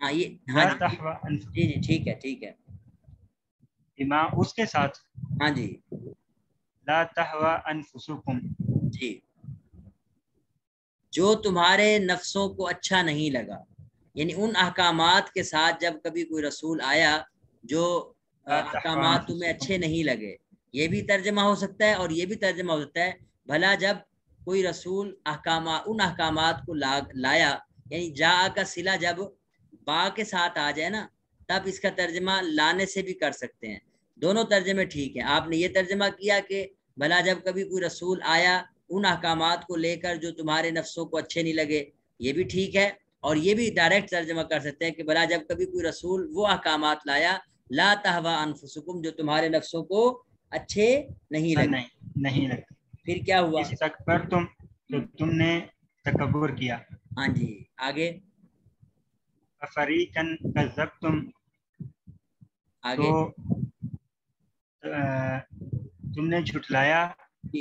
ہاں یہ لا ہاں تہوى جی جی ٹھیک ہے ٹھیک ہے بما اس کے ساتھ ہاں جی لا تہوى انفسکم جی جو تمہارے نفسوں کو اچھا نہیں لگا، یعنی ان احکامات کے ساتھ جب کبھی کوئی رسول آیا جو لا تہوى احکامات تمہیں انفسکم اچھے نہیں لگے، یہ بھی ترجمہ ہو سکتا ہے اور یہ بھی ترجمہ ہو سکتا ہے بھلا جب کوئی رسول ان احکامات کو لایا، یعنی جا کا صلہ جب با کے ساتھ آ جائے نا تب اس کا ترجمہ لانے سے بھی کر سکتے ہیں، دونوں ترجمے ٹھیک ہیں۔ آپ نے یہ ترجمہ کیا کہ بھلا جب کبھی کوئی رسول آیا ان احکامات کو لے کر جو تمہارے نفسوں کو اچھے نہیں لگے، یہ بھی ٹھیک ہے، اور یہ بھی ڈائریکٹ ترجمہ کر سکتے ہیں کہ بھلا جب کبھی کوئی رسول وہ احکامات لایا لا تہوى انفسکم جو تمہارے نفسوں کو اچھے نہیں لگے، نہیں لگتا، پھر کیا ہوا؟ استکبرتم تو تم نے تکبر کیا، ہاں جی آگے فریقا کذبتم آگے تو تم نے جھٹلایا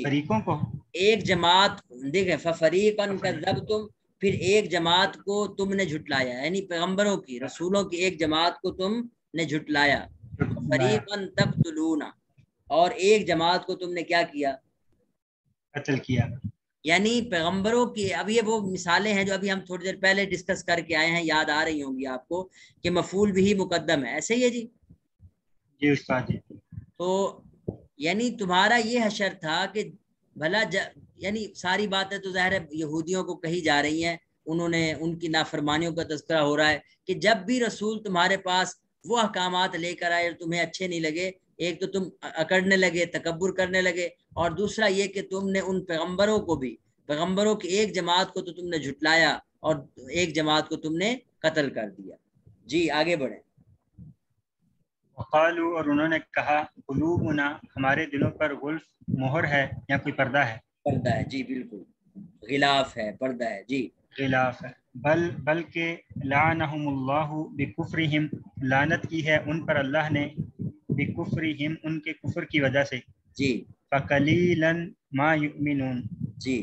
فریقوں کو، ایک جماعت دیکھیں ففریقا کذبتم، پھر ایک جماعت کو تم نے جھٹلایا، یعنی پیغمبروں کی رسولوں کی ایک جماعت کو تم نے جھٹلایا، فریقا تقتلون، اور ایک جماعت کو تم نے کیا کیا؟ قتل کیا۔ یعنی پیغمبروں کی، اب یہ وہ مثالیں ہیں جو ابھی ہم تھوڑی دیر پہلے ڈسکس کر کے آئے ہیں، یاد آ رہی ہوں گی آپ کو کہ مفعول بھی مقدم ہے، ایسے ہی ہے جی؟ جی استاد جی۔ تو یعنی تمہارا یہ حشر تھا کہ بھلا یعنی ساری باتیں تو ظاہر ہے یہودیوں کو کہی جا رہی ہیں، انہوں نے ان کی نافرمانیوں کا تذکرہ ہو رہا ہے کہ جب بھی رسول تمہارے پاس وہ احکامات لے کر آئے تمہیں اچھے نہیں لگے، ایک تو تم اکڑنے لگے، تکبر کرنے لگے، اور دوسرا یہ کہ تم نے ان پیغمبروں کی ایک جماعت کو تو تم نے جھٹلایا اور ایک جماعت کو تم نے قتل کر دیا۔ جی آگے بڑھیں۔ وقالو اور انہوں نے کہا قلوبنا ہمارے دلوں پر غلف مہر ہے یا کوئی پردہ ہے، پردہ ہے جی بالکل، غلاف ہے، پردہ ہے جی، غلاف ہے، بلکہ لعنہم اللہ بکفرہم لعنت کی ہے ان پر اللہ نے، بکفرہم ان کے کفر کی وجہ سے، جی فقلیلا ما یؤمنون جی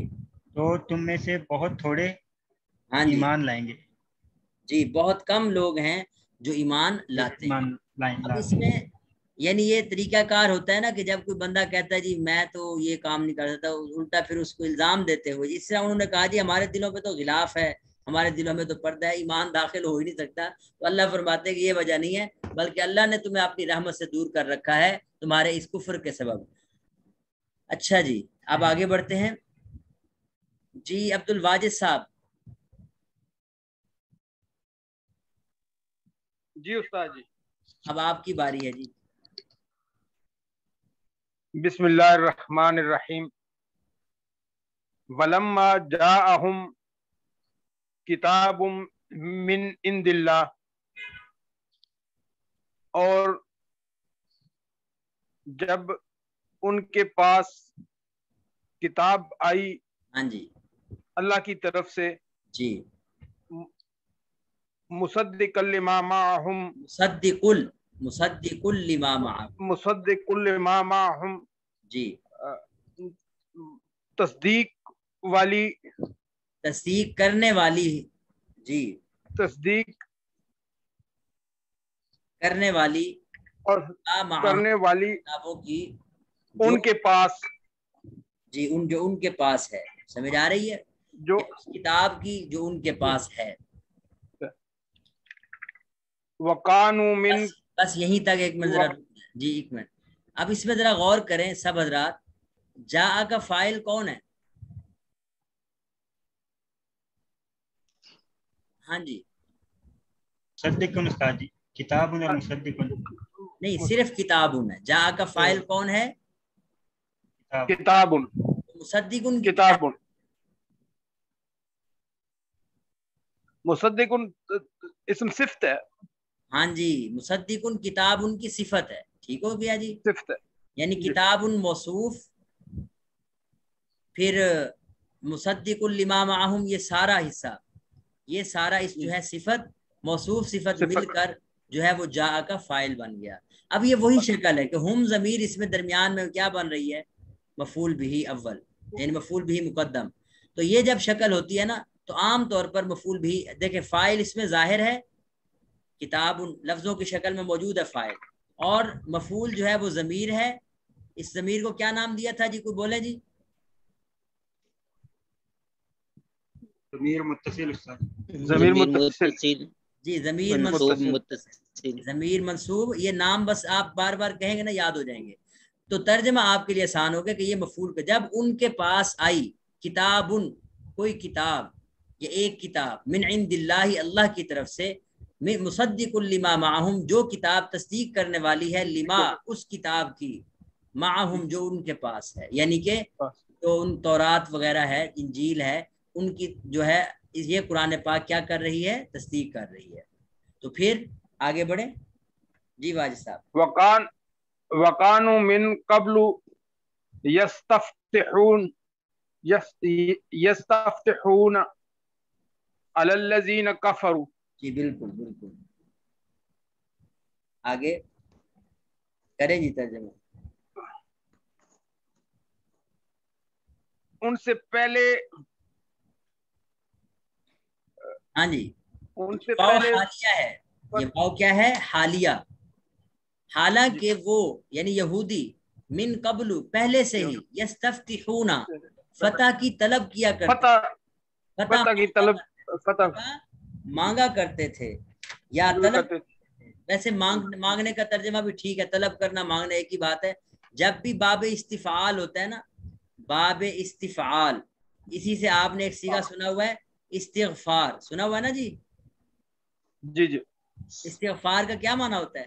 تو تم میں سے بہت تھوڑے ہاں جی ایمان لائیں گے، جی بہت کم لوگ ہیں جو ایمان لاتے ہیں۔ ایمان لائیں اب اس میں یعنی یہ طریقہ کار ہوتا ہے نا کہ جب کوئی بندہ کہتا ہے جی میں تو یہ کام نہیں کر سکتا، الٹا پھر اس کو الزام دیتے ہوئے اس طرح انہوں نے کہا جی ہمارے دلوں پہ تو غلاف ہے، ہمارے دلوں میں تو پردہ ہے، ایمان داخل ہو ہی نہیں سکتا، تو اللہ فرماتے ہیں کہ یہ وجہ نہیں ہے، بلکہ اللہ نے تمہیں اپنی رحمت سے دور کر رکھا ہے تمہارے اس کفر کے سبب۔ اچھا جی اب آگے بڑھتے ہیں۔ جی عبد الواجد صاحب۔ جی استاد جی اب آپ کی باری ہے جی۔ بسم اللہ الرحمن الرحیم۔ ولما جاءہم کتاب من عند اللہ، اور جب ان کے پاس کتاب آئی ہاں جی اللہ کی طرف سے، جی مصدق لما معہم، مصدق لما معہم، مصدق لما معہم، جی تصدیق والی، تصدیق کرنے والی، جی تصدیق کرنے والی اور کرنے والی کتابوں کی ان کے پاس، جی جو ان کے پاس ہے، سمجھ آ رہی ہے؟ جو اس کتاب کی جو ان کے پاس ہے۔ وقانو من، بس یہیں تک ایک منٹ ذرا جی ایک منٹ، اب اس میں ذرا غور کریں سب حضرات، جا کا فاعل کون ہے؟ ہاں جی مصدقن استاد جی، کتاب اور مصدقن نہیں صرف کتابن ہے، جا کا فاعل کون ہے؟ کتابن، مصدقن کتابن، مصدقن اسم صفت ہے، ہاں جی مصدقن کتاب ان کی صفت ہے، ٹھیک ہو گیا جی، صفت ہے، یعنی کتاب موصوف، پھر مصدق لما معہم، یہ سارا حصہ، یہ سارا اس جو ہے صفت موصوف صفت مل کر جو ہے وہ جا کا فاعل بن گیا۔ اب یہ وہی شکل ہے کہ ہم ضمیر اس میں درمیان میں کیا بن رہی ہے؟ مفعول بھی اول، یعنی مفعول بھی مقدم۔ تو یہ جب شکل ہوتی ہے نا تو عام طور پر مفعول بھی، دیکھیں فاعل اس میں ظاہر ہے کتاب لفظوں کی شکل میں موجود ہے فاعل، اور مفعول جو ہے وہ ضمیر ہے. اس ضمیر کو کیا نام دیا تھا جی؟ کوئی بولے جی. ضمیر متصل. ضمیر متصل جی ضمیر منصوب. ضمیر منصوب، یہ نام بس آپ بار بار کہیں گے نا یاد ہو جائیں گے. تو ترجمہ آپ کے لیے آسان ہوگا کہ یہ مفعول کا، جب ان کے پاس آئی کتابن کوئی کتاب یا ایک کتاب من عند اللہ اللہ کی طرف سے، مصدق لما معہم جو کتاب تصدیق کرنے والی ہے، لما اس کتاب کی، معہم جو ان کے پاس ہے، یعنی کہ جو ان تورات وغیرہ ہے، انجیل ہے، ان کی جو ہے یہ قرآن پاک کیا کر رہی ہے؟ تصدیق کر رہی ہے. تو پھر آگے بڑھیں جی واجد صاحب. وقانوا من قبل یستفتحون علی الذین کفروا. جی بالکل بالکل. آگے کریں جی ترجمہ. ان سے پہلے، ہاں جی، ان سے واو پہلے حالیہ ہے. یہ واو کیا ہے؟ حالیہ. حالانکہ وہ یعنی یہودی من قبل پہلے سے ہی یستفتحون فتح کی طلب کیا کرتے، فتح کی طلب، فتح مانگا کرتے تھے یا طلب. ویسے مانگنے کا ترجمہ بھی ٹھیک ہے، طلب کرنا مانگنا ایک ہی بات ہے. جب بھی باب استفعال ہوتا ہے نا، باب استفعال، اسی سے آپ نے ایک صیغہ سنا ہوا ہے استغفار، سنا ہوا ہے نا جی؟ جی جی. استغفار کا کیا معنی ہوتا ہے؟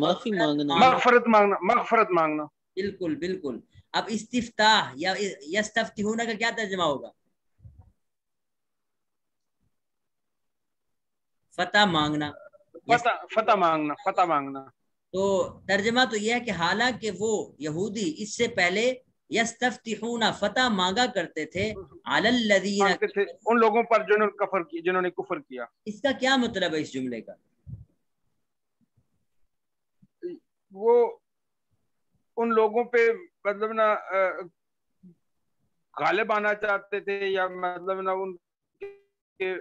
معافی مانگنا، مغفرت مانگنا، مغفرت مانگنا. بالکل بالکل. اب استفتاح یا یستفتحون کا کیا ترجمہ ہوگا؟ فتح مانگنا، فتح مانگنا، فتح مانگنا. تو ترجمہ تو یہ ہے کہ حالانکہ وہ یہودی اس سے پہلے یستفتحون فتح مانگا کرتے تھے علی الذین، ان لوگوں پر جنہوں نے کفر کیا. اس کا کیا مطلب ہے اس جملے کا؟ وہ ان لوگوں پہ مطلب نا غالب آنا چاہتے تھے، یا مطلب نا ان کے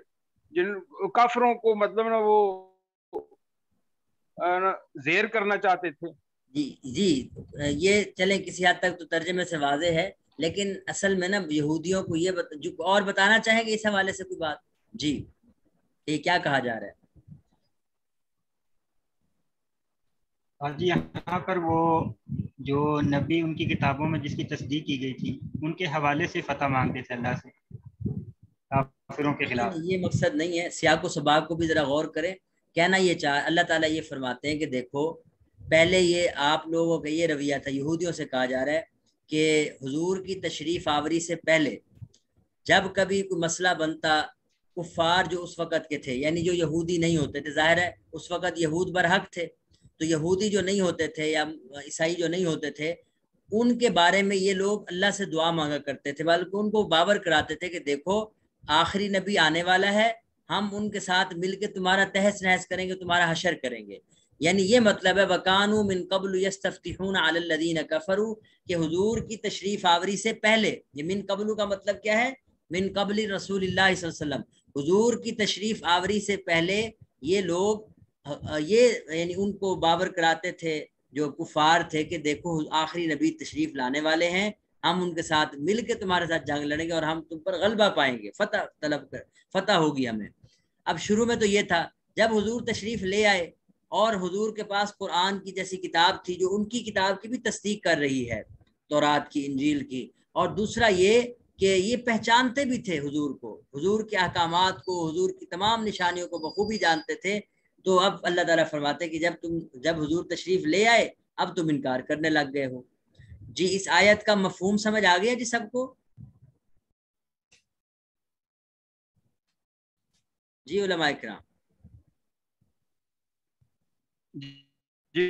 جن کافروں کو مطلب نا وہ زیر کرنا چاہتے تھے. جی جی، یہ چلیں کسی حد تک تو ترجمے سے واضح ہے، لیکن اصل میں نا یہودیوں کو یہ جو اور بتانا چاہیں گے اس حوالے سے کوئی بات؟ جی یہ کیا کہا جا رہا ہے؟ جی یہاں پر وہ جو نبی ان کی کتابوں میں جس کی تصدیق کی گئی تھی ان کے حوالے سے فتح مانگتے تھے اللہ سے کافروں کے خلاف. یہ مقصد نہیں ہے، سیاق و سباق کو بھی ذرا غور کریں. کہنا یہ اللہ تعالیٰ یہ فرماتے ہیں کہ دیکھو پہلے یہ آپ لوگوں کا یہ رویہ تھا، یہودیوں سے کہا جا رہا ہے کہ حضور کی تشریف آوری سے پہلے جب کبھی کوئی مسئلہ بنتا، کفار جو اس وقت کے تھے، یعنی جو یہودی نہیں ہوتے تھے، ظاہر ہے اس وقت یہود برحق تھے، تو یہودی جو نہیں ہوتے تھے یا عیسائی جو نہیں ہوتے تھے، ان کے بارے میں یہ لوگ اللہ سے دعا مانگا کرتے تھے، بلکہ ان کو باور کراتے تھے کہ دیکھو آخری نبی آنے والا ہے، ہم ان کے ساتھ مل کے تمہارا تہس نہس کریں گے، تمہارا حشر کریں گے. یعنی یہ مطلب ہے وَكَانُوا مِن قَبْلُ يَسْتَفْتِحُونَ عَلَى الَّذِينَ كَفَرُوا، کہ حضور کی تشریف آوری سے پہلے، یہ من قبل کا مطلب کیا ہے؟ من قبل رسول اللہ صلی اللہ علیہ وسلم، حضور کی تشریف آوری سے پہلے یہ لوگ یہ یعنی ان کو باور کراتے تھے جو کفار تھے کہ دیکھو آخری نبی تشریف لانے والے ہیں، ہم ان کے ساتھ مل کے تمہارے ساتھ جنگ لڑیں گے اور ہم تم پر غلبہ پائیں گے، فتح ہوگی ہمیں. اب شروع میں تو یہ تھا، جب حضور تشریف لے آئے اور حضور کے پاس قرآن کی جیسی کتاب تھی جو ان کی کتاب کی بھی تصدیق کر رہی ہے، تورات کی، انجیل کی، اور دوسرا یہ کہ یہ پہچانتے بھی تھے حضور کو، حضور کے احکامات کو، حضور کی تمام نشانیوں کو بخوبی جانتے تھے. تو اب اللہ تعالیٰ فرماتے کہ جب حضور تشریف لے آئے اب تم انکار کرنے لگ گئے ہو. جی اس آیت کا مفہوم سمجھ آ گیا جی سب کو؟ جی علماء کرام. جی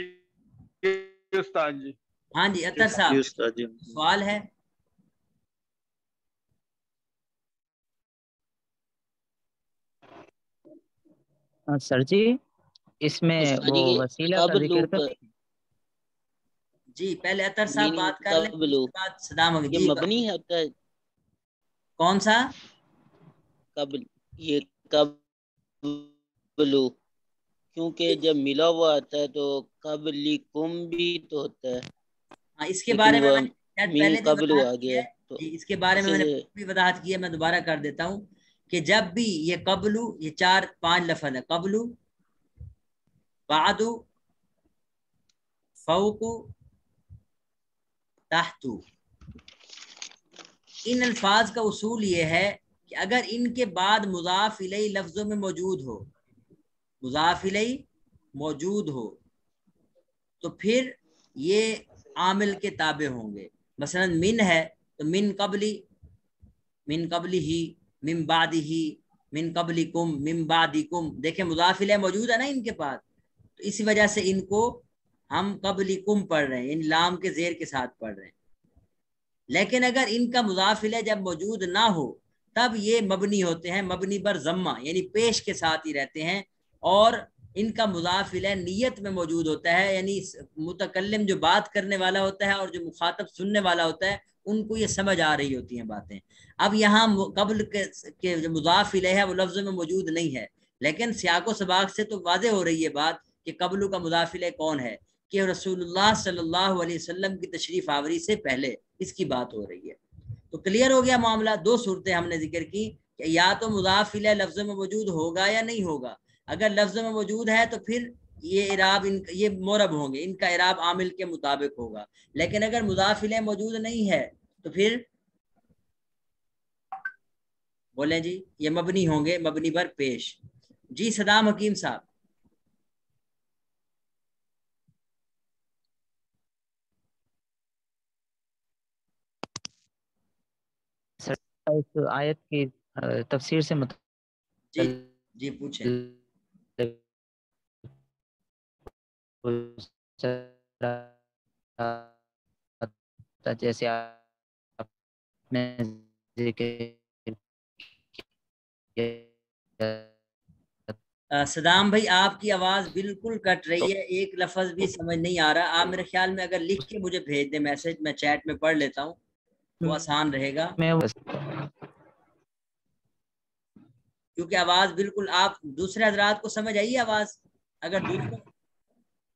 استاد جی. ہاں جی اطہر صاحب سوال ہے؟ سر جی اس میں وہ وسیلہ کا ذکر تھا. جی پہلے اطہر صاحب بات کر لیں، اس کے بعد صدام ہوگی. یہ مبنی ہے کون سا؟ قبل، یہ قبل قبلو، کیونکہ جب ملا ہوا آتا ہے تو قبلکم بھی تو ہوتا ہے، ہاں اس کے لیکن بارے میں وہ میں نے شاید من پہلے بھی قبلو وضاحت آ کی گیا ہے تو جی، اس کے بارے میں اسی نے سے بھی وضاحت کی ہے، میں دوبارہ کر دیتا ہوں کہ جب بھی یہ قبلو، یہ 4-5 لفظ ہے، قبلو، بعدو، فوقو، تحتو، ان الفاظ کا اصول یہ ہے کہ اگر ان کے بعد مضاف الیہ لفظوں میں موجود ہو، مضاف الیہ موجود ہو تو پھر یہ عامل کے تابع ہوں گے. مثلا من ہے تو من قبلی، من قبلی ہی، من بعدی ہی، من قبلکم، من بعدکم، دیکھیں مضاف الیہ موجود ہے نا ان کے پاس، تو اسی وجہ سے ان کو ہم قبلکم پڑھ رہے ہیں، ان لام کے زیر کے ساتھ پڑھ رہے ہیں. لیکن اگر ان کا مضاف الیہ جب موجود نہ ہو تب یہ مبنی ہوتے ہیں، مبنی بر ضمہ، یعنی پیش کے ساتھ ہی رہتے ہیں، اور ان کا مضاف الیہ نیت میں موجود ہوتا ہے، یعنی متکلم جو بات کرنے والا ہوتا ہے اور جو مخاطب سننے والا ہوتا ہے ان کو یہ سمجھ آ رہی ہوتی ہیں باتیں. اب یہاں قبل کے جو مضاف الیہ ہے وہ لفظ میں موجود نہیں ہے، لیکن سیاق و سباق سے تو واضح ہو رہی ہے بات کہ قبل کا مضاف الیہ کون ہے، کہ رسول اللہ صلی اللہ علیہ وسلم کی تشریف آوری سے پہلے اس کی بات ہو رہی ہے. تو کلیئر ہو گیا معاملہ. 2 صورتیں ہم نے ذکر کی کہ یا تو مضاف الیہ لفظ میں موجود ہوگا یا نہیں ہوگا. اگر لفظ میں موجود ہے تو پھر یہ اعراب یہ مورب ہوں گے، ان کا اعراب عامل کے مطابق ہوگا. لیکن اگر مضاف الیہ موجود نہیں ہے تو پھر بولیں جی یہ مبنی ہوں گے، مبنی بر پیش. جی صدام حکیم صاحب. اس آیت کی تفسیر سے جی جی پوچھیں. جیسے آپ نے صدام بھائی آپ کی آواز بالکل کٹ رہی ہے، ایک لفظ بھی سمجھ نہیں آ رہا. آپ میرے خیال میں اگر لکھ کے مجھے بھیج دیں میسج، میں چیٹ میں پڑھ لیتا ہوں تو آسان رہے گا، کیونکہ آواز بالکل آپ دوسرے حضرات کو سمجھ آئی آواز، اگر دوسرے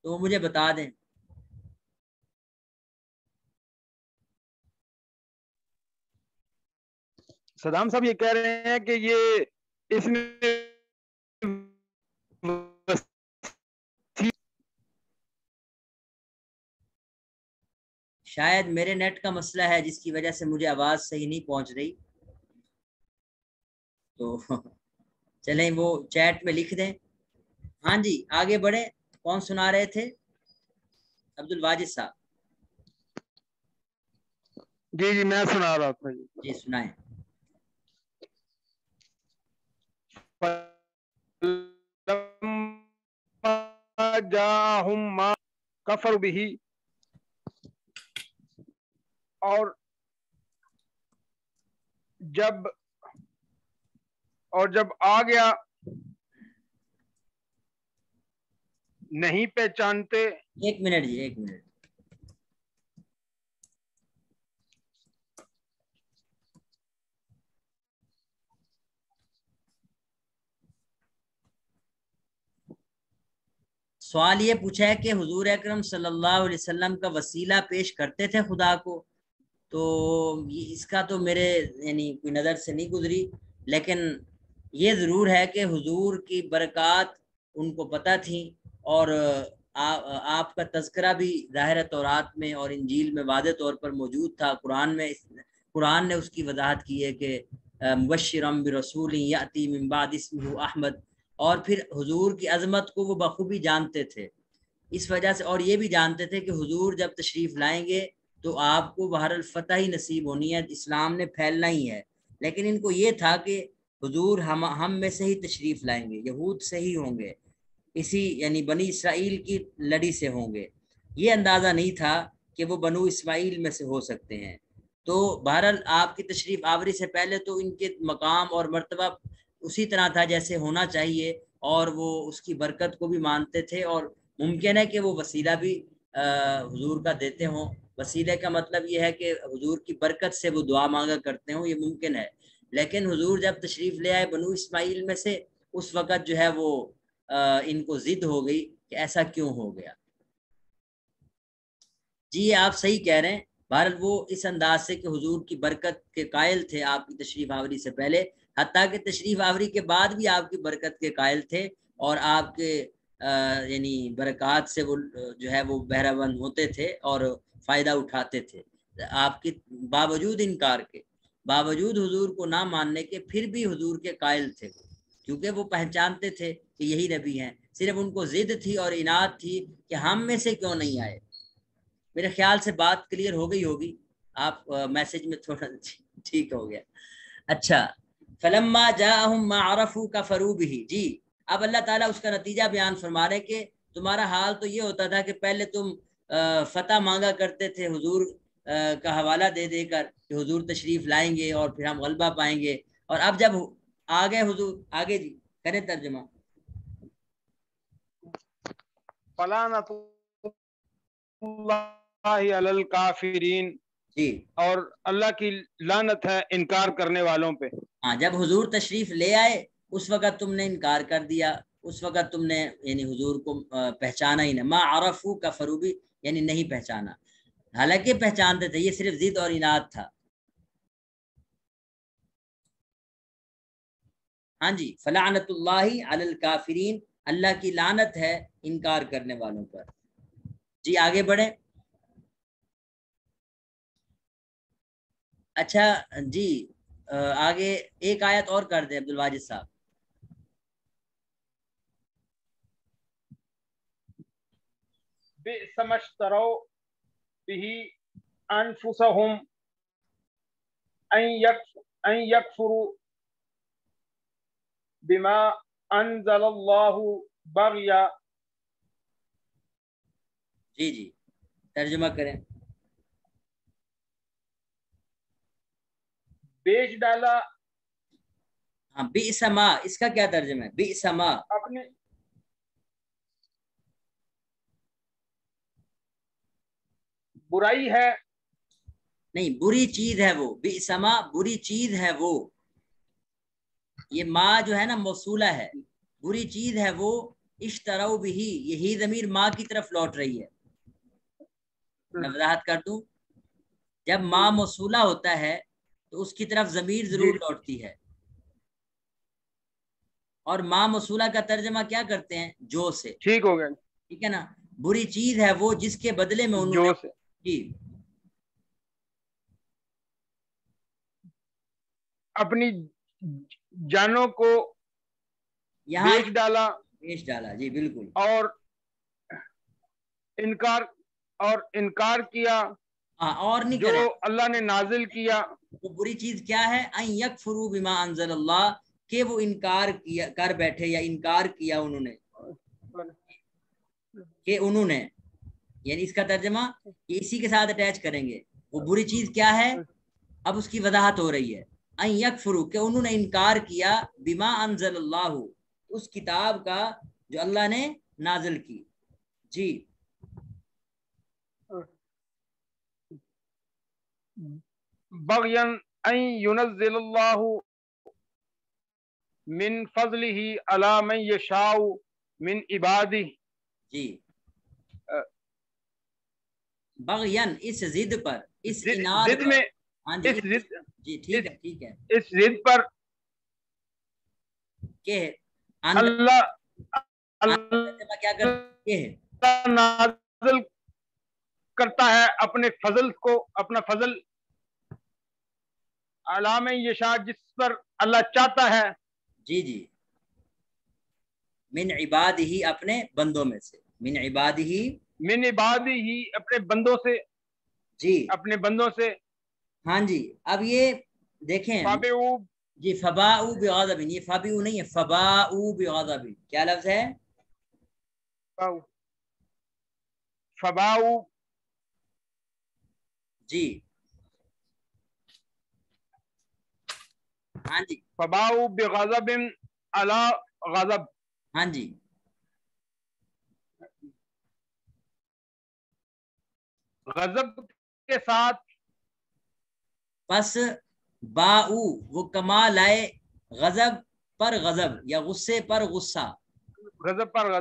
تو مجھے بتا دیں. صدام صاحب یہ کہہ رہے ہیں کہ یہ اس میں شاید میرے نیٹ کا مسئلہ ہے جس کی وجہ سے مجھے آواز صحیح نہیں پہنچ رہی، تو چلیں وہ چیٹ میں لکھ دیں. ہاں جی آگے بڑھیں. کون سنا رہے تھے؟ عبد الواجد صاحب. جی جی میں سنا رہا تھا. جی سنائیں. جاءہم ما کفر بھی، اور جب آ گیا نہیں پہچانتے. ایک منٹ جی، ایک منٹ. سوال یہ پوچھا ہے کہ حضور اکرم صلی اللہ علیہ وسلم کا وسیلہ پیش کرتے تھے خدا کو، تو اس کا تو میرے یعنی کوئی نظر سے نہیں گزری، لیکن یہ ضرور ہے کہ حضور کی برکات ان کو پتہ تھیں، اور آپ کا تذکرہ بھی ظاہر تورات میں اور انجیل میں واضح طور پر موجود تھا. قرآن نے اس کی وضاحت کی ہے کہ مبشرم برسول یاتی من بعد اسمہ احمد، اور پھر حضور کی عظمت کو وہ بخوبی جانتے تھے، اس وجہ سے، اور یہ بھی جانتے تھے کہ حضور جب تشریف لائیں گے تو آپ کو بہر الفتح ہی نصیب ہونی ہے، اسلام نے پھیلنا ہی ہے. لیکن ان کو یہ تھا کہ حضور ہم میں سے ہی تشریف لائیں گے، یہود سے ہی ہوں گے، اسی یعنی بنی اسرائیل کی لڑی سے ہوں گے. یہ اندازہ نہیں تھا کہ وہ بنو اسماعیل میں سے ہو سکتے ہیں. تو بہرحال آپ کی تشریف آوری سے پہلے تو ان کے مقام اور مرتبہ اسی طرح تھا جیسے ہونا چاہیے، اور وہ اس کی برکت کو بھی مانتے تھے، اور ممکن ہے کہ وہ وسیلہ بھی حضور کا دیتے ہوں. وسیلے کا مطلب یہ ہے کہ حضور کی برکت سے وہ دعا مانگا کرتے ہوں، یہ ممکن ہے. لیکن حضور جب تشریف لے آئے بنو اسماعیل میں سے، اس وقت جو ہے وہ ان کو ضد ہو گئی کہ ایسا کیوں ہو گیا۔ جی آپ صحیح کہہ رہے ہیں، بہرحال وہ اس انداز سے کہ حضور کی برکت کے قائل تھے آپ کی تشریف آوری سے پہلے، حتیٰ کہ تشریف آوری کے بعد بھی آپ کی برکت کے قائل تھے، اور آپ کے یعنی برکات سے وہ جو ہے وہ بہرہ مند ہوتے تھے اور فائدہ اٹھاتے تھے۔ آپ کی باوجود انکار کے، باوجود حضور کو نہ ماننے کے، پھر بھی حضور کے قائل تھے، کیونکہ وہ پہچانتے تھے کہ یہی نبی ہیں، صرف ان کو ضد تھی اور عناد تھی کہ ہم میں سے کیوں نہیں آئے۔ میرے خیال سے بات کلیئر ہو گئی ہوگی، آپ میسج میں تھوڑا ٹھیک ہو گیا۔ اچھا، فلما جاءہم ما عرفوا کفروا بہ، جی اب اللہ تعالیٰ اس کا نتیجہ بیان فرما رہے کہ تمہارا حال تو یہ ہوتا تھا کہ پہلے تم فتح مانگا کرتے تھے حضور کا حوالہ دے دے کر کہ حضور تشریف لائیں گے اور پھر ہم غلبہ پائیں گے، اور اب جب آ گئے حضور، آگے جی کریں ترجمہ۔ فلعنۃ اللہ علی الکافرین، جی اور اللہ کی لعنت ہے انکار کرنے والوں پہ۔ ہاں، جب حضور تشریف لے آئے اس وقت تم نے انکار کر دیا، اس وقت تم نے یعنی حضور کو پہچانا ہی نہ، ما عرفو کفروا بہ یعنی نہیں پہچانا، حالانکہ پہچانتے تھے، یہ صرف ضد اور عناد تھا۔ ہاں جی، فلعنت اللہ علی الکافرین، اللہ کی لعنت ہے انکار کرنے والوں پر۔ جی آگے بڑھیں۔ اچھا جی آگے ایک آیت اور کر دیں عبد الواجد صاحب۔ بئس ما اشتروا به انفسهم ان يكفروا بما انزل الله بغيا۔ جی جی ترجمہ کریں۔ بیچ ڈالا، ہاں بئس ما، اس کا کیا ترجمہ ہے؟ بئس ما اپنے برائی ہے، نہیں بری چیز ہے وہ، بئس ما بری چیز ہے وہ، یہ ما جو ہے نا موصولہ ہے، بری چیز ہے وہ، اشتروا بہ یہی ضمیر ما کی طرف لوٹ رہی ہے۔ میں وضاحت کر دوں، جب ما موصولہ ہوتا ہے تو اس کی طرف ضمیر ضرور لوٹتی ہے، اور ما موصولہ کا ترجمہ کیا کرتے ہیں؟ جو سے، ٹھیک ہو گیا، ٹھیک ہے نا، بری چیز ہے وہ جس کے بدلے میں انہوں جو نے سے جی اپنی جانوں کو یہاں بیچ ڈالا بیچ ڈالا، جی بالکل، اور انکار کیا ہاں اور نہیں جو کریں، اللہ نے نازل کیا۔ وہ بری چیز کیا ہے؟ ان یکفروا بما انزل اللہ، کہ وہ انکار کیا کر بیٹھے یا انکار کیا انہوں نے، کہ انہوں نے، یعنی اس کا ترجمہ یہ اسی کے ساتھ اٹیچ کریں گے، وہ بری چیز کیا ہے اب اس کی وضاحت ہو رہی ہے، ان یکفروا کہ انہوں نے انکار کیا، بما انزل اللہ اس کتاب کا جو اللہ نے نازل کی۔ جی بغین ان ينزل اللہ من فضلہ علی من یشاء من عبادہ۔ جی بغین اس ضد پر، اس عناد ضد پر، میں ہاں جی اس ضد جی ٹھیک ہے ٹھیک ہے، اس ضد پر کہ اللہ کیا کرتے ہیں؟ نازل کرتا ہے اپنے فضل کو، اپنا فضل علی من یشاء جس پر اللہ چاہتا ہے، جی جی من عبادہ اپنے بندوں میں سے، من عبادہ من عبادہ ہی اپنے بندوں سے، جی اپنے بندوں سے۔ ہاں جی اب یہ دیکھیں فابعوا جی، فباؤ بغضب، یہ فابعوا نہیں ہے، فباؤ بغضب، کیا لفظ ہے؟ فباؤ جی ہاں جی فباؤ بغضب علی غضب، ہاں جی غضب کے ساتھ پس باؤ وہ کما لائے، غضب پر غضب یا غصے پر غصہ. غضب پر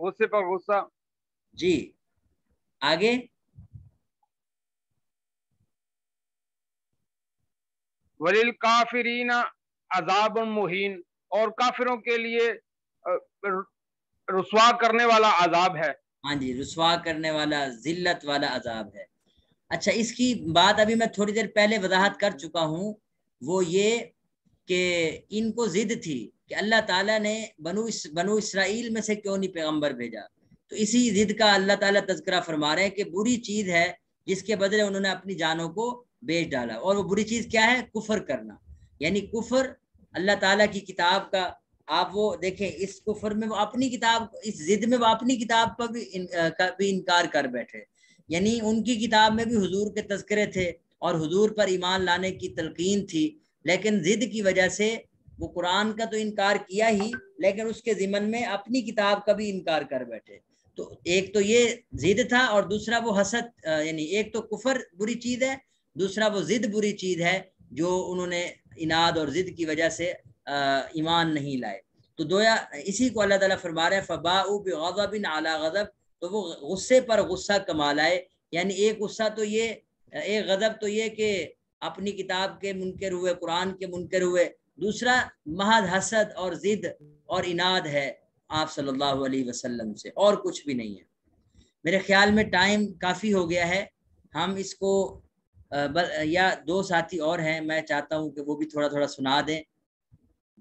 غصے پر غصہ. جی آگے. وللکافرین عذاب مہین، اور کافروں کے لیے رسوا کرنے والا عذاب ہے. ہاں جی، رسوا کرنے والا، ذلت والا عذاب ہے. اچھا، اس کی بات ابھی میں تھوڑی دیر پہلے وضاحت کر چکا ہوں، وہ یہ کہ ان کو ضد تھی کہ اللہ تعالیٰ نے بنو اسرائیل میں سے کیوں نہیں پیغمبر بھیجا. تو اسی ضد کا اللہ تعالیٰ تذکرہ فرما رہے ہیں کہ بری چیز ہے جس کے بدلے انہوں نے اپنی جانوں کو بیچ ڈالا. اور وہ بری چیز کیا ہے؟ کفر کرنا. یعنی کفر اللہ تعالیٰ کی کتاب کا. آپ وہ دیکھیں اس کفر میں وہ اپنی کتاب، اس ضد میں وہ اپنی کتاب پر بھی انکار کر بیٹھے. یعنی ان کی کتاب میں بھی حضور کے تذکرے تھے اور حضور پر ایمان لانے کی تلقین تھی، لیکن ضد کی وجہ سے وہ قرآن کا تو انکار کیا ہی، لیکن اس کے ضمن میں اپنی کتاب کا بھی انکار کر بیٹھے. تو ایک تو یہ ضد تھا، اور دوسرا وہ حسد. یعنی ایک تو کفر بری چیز ہے، دوسرا وہ ضد بری چیز ہے جو انہوں نے اناد اور ضد کی وجہ سے ایمان نہیں لائے. تو اسی کو اللہ تعالیٰ فرما رہے ہیں فباؤ بغضب علی غضب، تو وہ غصے پر غصہ کما لائے. یعنی ایک غصہ تو یہ، ایک غضب تو یہ کہ اپنی کتاب کے منکر ہوئے، قرآن کے منکر ہوئے. دوسرا محض حسد اور ضد اور اناد ہے آپ صلی اللہ علیہ وسلم سے، اور کچھ بھی نہیں ہے. میرے خیال میں ٹائم کافی ہو گیا ہے. ہم اس کو یا دو ساتھی اور ہیں، میں چاہتا ہوں کہ وہ بھی تھوڑا تھوڑا سنا دیں.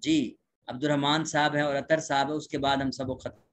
جی عبد الرحمان صاحب ہیں اور اطہر صاحب ہے، اس کے بعد ہم سب کو ختم.